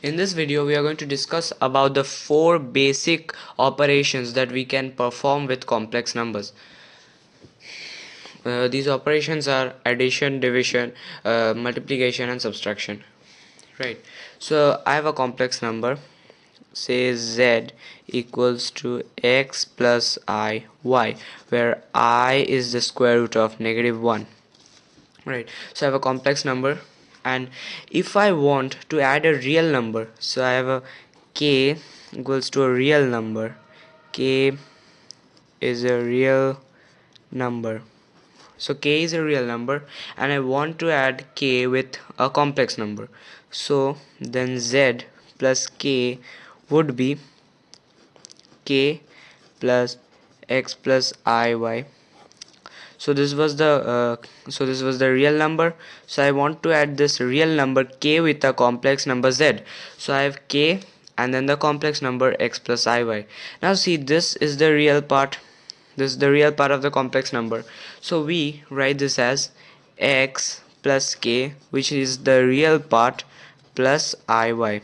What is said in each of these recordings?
In this video, we are going to discuss about the four basic operations that we can perform with complex numbers. These operations are addition, division, multiplication, and subtraction. Right. So I have a complex number. Say z equals to x plus I y, where I is the square root of -1. Right. So I have a complex number, and if I want to add a real number, so I have a k equals to a real number. K is a real number. So k is a real number, and I want to add k with a complex number. So then z plus k would be k plus x plus iy. So this was the real number. So I want to add this real number k with a complex number z. So I have k and then the complex number x plus iy. Now see, this is the real part. This is the real part of the complex number. So we write this as x plus k, which is the real part, plus iy.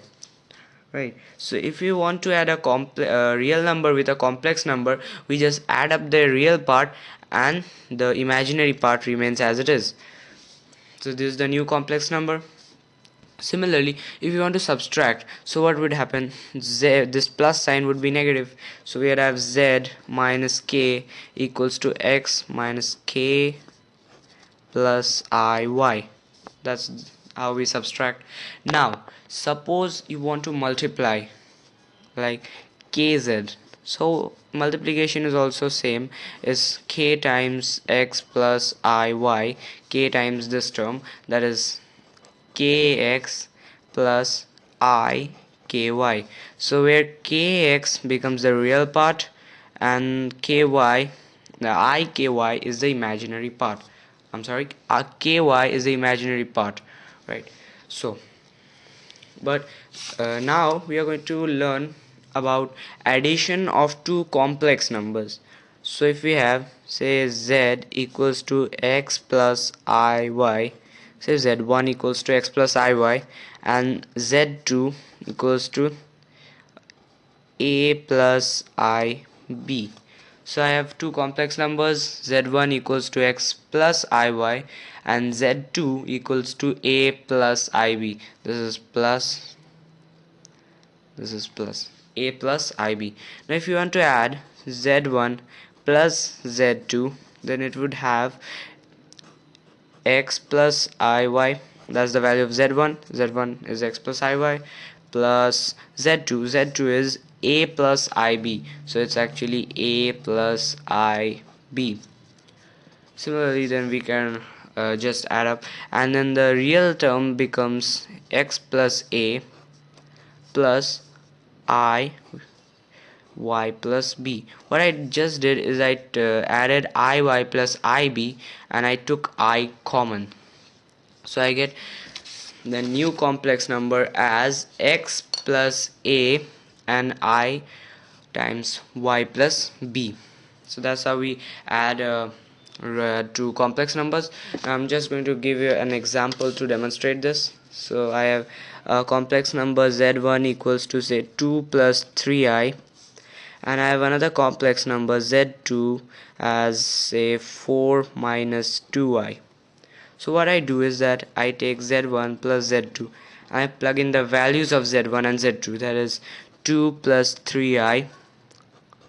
Right. So if you want to add a real number with a complex number, we just add up the real part and the imaginary part remains as it is. So this is the new complex number. Similarly, if you want to subtract, so what would happen? This plus sign would be negative. So we would have z minus k equals to x minus k plus iy. That's how we subtract. Now suppose you want to multiply, like kz. So multiplication is also same, is k times x plus iy, k times this term, that is kx plus I ky. So where kx becomes the real part and ky, the I ky is the imaginary part. I'm sorry, ky is the imaginary part, right? So but now we are going to learn about addition of two complex numbers. So if we have, say, z equals to x plus iy, say z1 equals to x plus iy, and z2 equals to a plus ib. So I have two complex numbers, z1 equals to x plus iy and z2 equals to a plus ib. This is plus a plus ib. Now if you want to add z1 plus z2, then it would have x plus iy, that's the value of z1 is x plus iy, plus z2 is a plus ib, so it's actually a plus ib. Similarly, then we can just add up, and then the real term becomes x plus a plus I y plus b. What I just did is I added iy plus ib and I took I common. So I get the new complex number as x plus a and I times y plus b. So that's how we add two complex numbers. I'm just going to give you an example to demonstrate this. So I have a complex number z1 equals to, say, 2 plus 3i, and I have another complex number z2 as, say, 4 minus 2i. So what I do is that I take z1 plus z2 and I plug in the values of z1 and z2, that is 2 plus 3i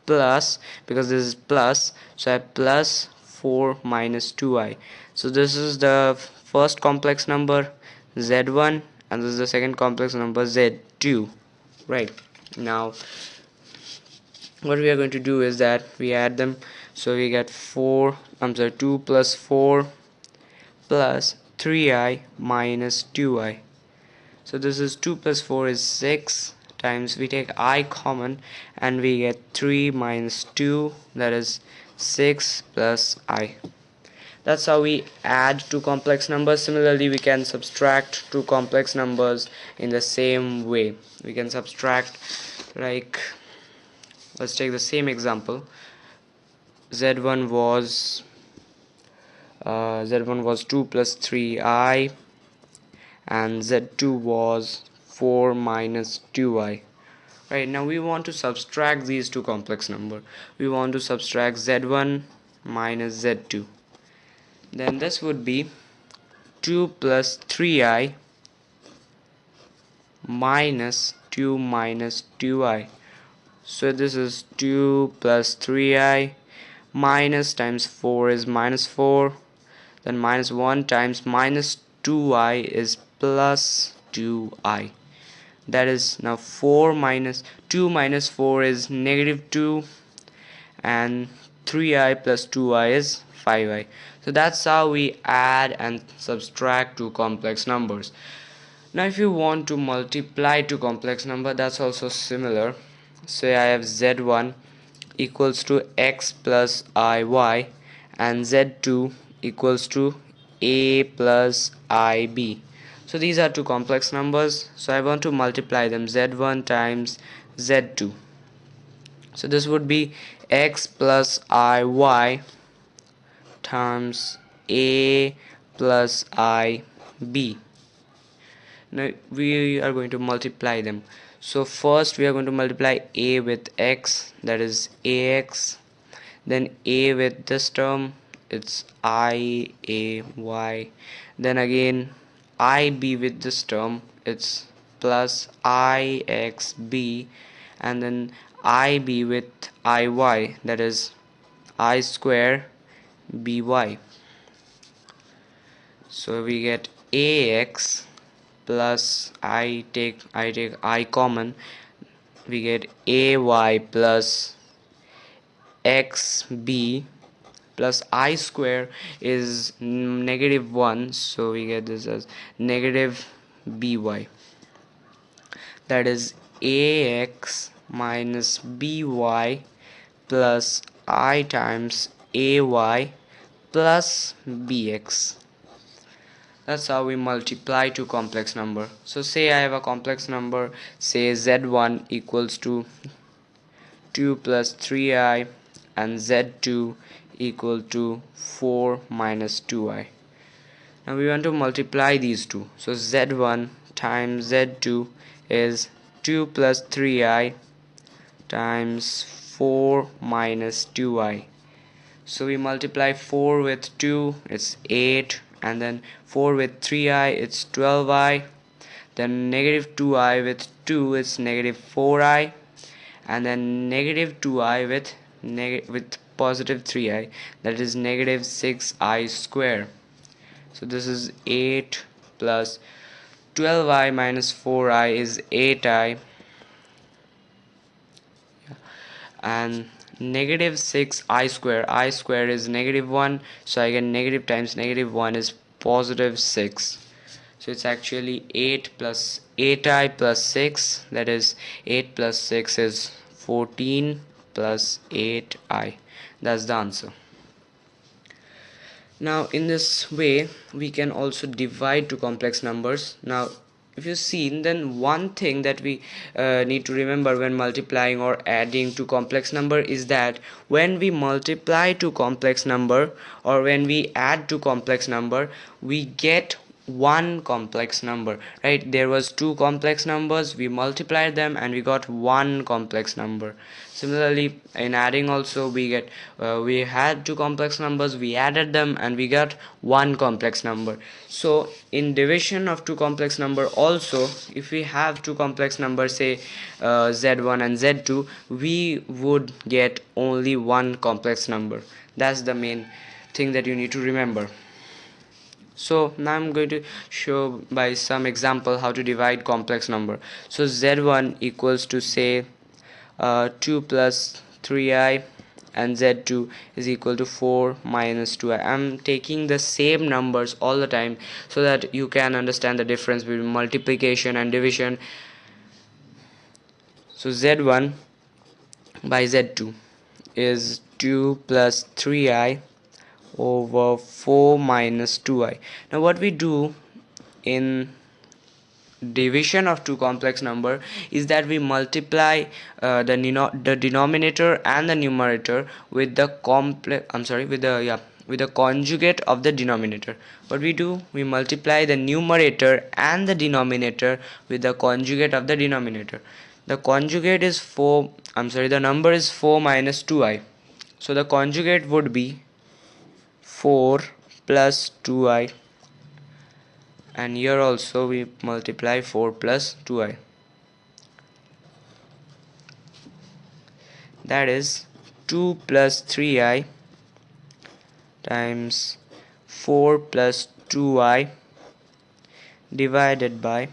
plus, because this is plus, so I plus 4 minus 2i. So this is the first complex number z1 and this is the second complex number z2. Right. Now what we are going to do is that we add them. So we get 2 plus 4 plus 3i minus 2i. So this is 2 plus 4 is 6, times we take I common and we get 3 minus 2, that is 6 plus I. That's how we add two complex numbers. Similarly, we can subtract two complex numbers in the same way. We can subtract, like, let's take the same example. Z1 was 2 plus 3i and z2 was 4 minus 2i. Right, now we want to subtract these two complex number. We want to subtract z1 minus z2. Then this would be 2 plus 3i minus 2 minus 2i. So this is 2 plus 3i minus times 4 is minus 4. Then minus 1 times minus 2i is plus 2i. That is now 4 minus 2 minus 4 is negative 2, and 3i plus 2i is 5i. So that's how we add and subtract two complex numbers. Now if you want to multiply two complex number, that's also similar. Say I have z1 equals to x plus iy and z2 equals to a plus ib. So these are two complex numbers, so I want to multiply them, z1 times z2. So this would be x plus iy times a plus ib. Now we are going to multiply them. So first we are going to multiply a with x, that is ax. Then a with this term, it's iay. Then again ib with this term, it's plus ixb. And then ib with iy, that is I square by. So we get ax plus I take I common, we get ay plus xb plus I square is negative 1, so we get this as negative by. That is ax minus by plus I times ay plus bx. That's how we multiply two complex number. So say I have a complex number, say z1 equals to 2 plus 3i and z2 equal to 4 minus 2i. Now we want to multiply these two. So z1 times z2 is 2 plus 3i times 4 minus 2i. So we multiply 4 with 2, it's 8, and then 4 with 3i, it's 12i. Then negative 2i with 2, it's negative 4i. And then negative 2i with positive 3i, that is negative 6i square. So this is 8 plus 12i minus 4i is 8i, and negative 6i square is negative 1, so I get negative times negative 1 is positive 6. So it's actually 8 plus 8i plus 6, that is 8 plus 6 is 14 plus 8i. That's the answer. Now in this way we can also divide two complex numbers. Now if you see, then one thing that we need to remember when multiplying or adding to complex number is that when we multiply to complex number or when we add to complex number, we get one complex number, right? There was two complex numbers, we multiplied them and we got one complex number. Similarly in adding also we get we had two complex numbers, we added them and we got one complex number. So in division of two complex number also, if we have two complex numbers, say z1 and z2, we would get only one complex number. That's the main thing that you need to remember. So now I'm going to show by some example how to divide complex number. So z1 equals to say 2 plus 3i and z2 is equal to 4 minus 2i. I'm taking the same numbers all the time so that you can understand the difference between multiplication and division. So z1 by z2 is 2 plus 3i over 4 minus 2i. Now what we do in division of two complex number is that we multiply the denominator and the numerator with the with the conjugate of the denominator. What we do, we multiply the numerator and the denominator with the conjugate of the denominator. The conjugate is the number is 4 minus 2i. So the conjugate would be 4 plus 2i, and here also we multiply 4 plus 2i. That is 2 plus 3i times 4 plus 2i divided by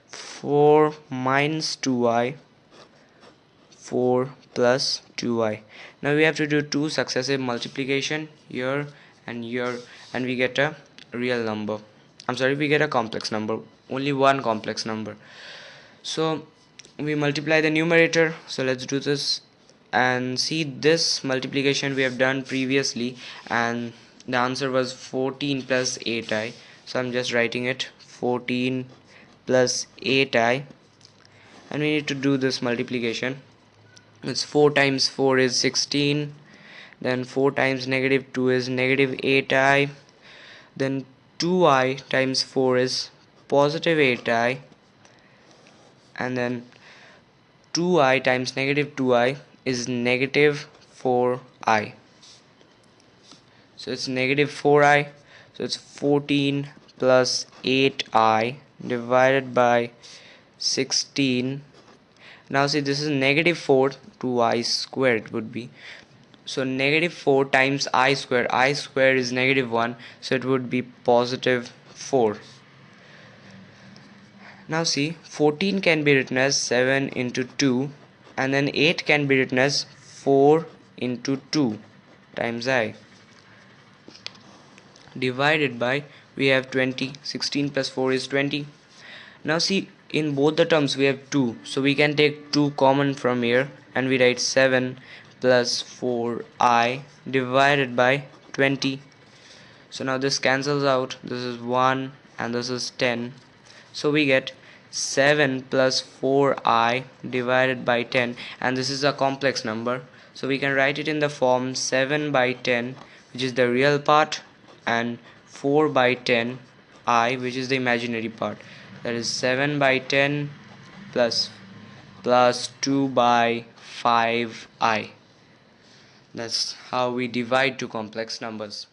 4 minus 2i, 4 plus 2i. Now we have to do two successive multiplication here and here, and we get a real number. We get a complex number, only one complex number. So we multiply the numerator. So let's do this and see this multiplication we have done previously, and the answer was 14 plus 8i. So I'm just writing it 14 plus 8i, and we need to do this multiplication. It's 4 times 4 is 16, then 4 times negative 2 is negative 8i, then 2i times 4 is positive 8i, and then 2i times negative 2i is negative 4i. So it's negative 4i. So it's 14 plus 8i divided by 16. Now see, this is negative 4 to I square it would be. So negative 4 times I square is negative 1, so it would be positive 4. Now see, 14 can be written as 7 into 2, and then 8 can be written as 4 into 2 times I, divided by, we have 20. 16 plus 4 is 20. Now see, in both the terms we have 2, so we can take 2 common from here, and we write 7 plus 4i divided by 20. So now this cancels out, this is 1 and this is 10, so we get 7 plus 4i divided by 10, and this is a complex number, so we can write it in the form 7 by 10, which is the real part, and 4 by 10 I, which is the imaginary part. That is 7 by 10 plus 2 by 5i. That's how we divide two complex numbers.